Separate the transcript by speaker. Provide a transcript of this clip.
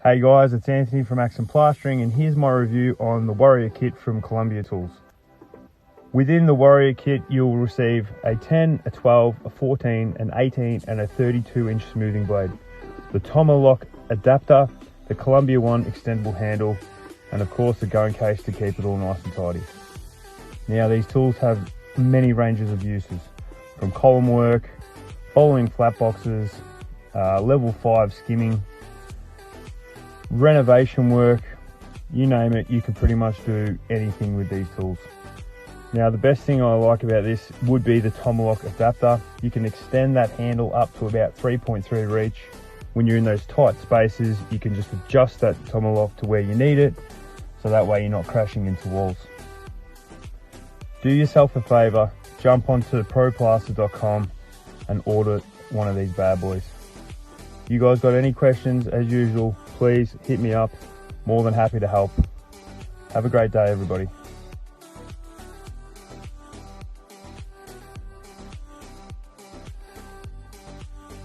Speaker 1: Hey guys, it's Anthony from Axe and Plastering, and here's my review on the Warrior kit from Columbia Tools. Within the Warrior kit, you'll receive a 10, a 12, a 14, an 18, and a 32-inch smoothing blade, the Tomahawk adapter, the Columbia One extendable handle, and of course the gun case to keep it all nice and tidy. Now these tools have many ranges of uses, from column work, bowling flat boxes, level 5 skimming, renovation work, you name it, you can pretty much do anything with these tools. Now the best thing I like about this would be the Tomahawk adapter. You can extend that handle up to about 3.3 reach. When you're in those tight spaces, you can just adjust that Tomahawk to where you need it, so that way you're not crashing into walls. Do yourself a favor, jump onto proplaster.com and order one of these bad boys. You guys got any questions, as usual, please hit me up. More than happy to help. Have a great day, everybody.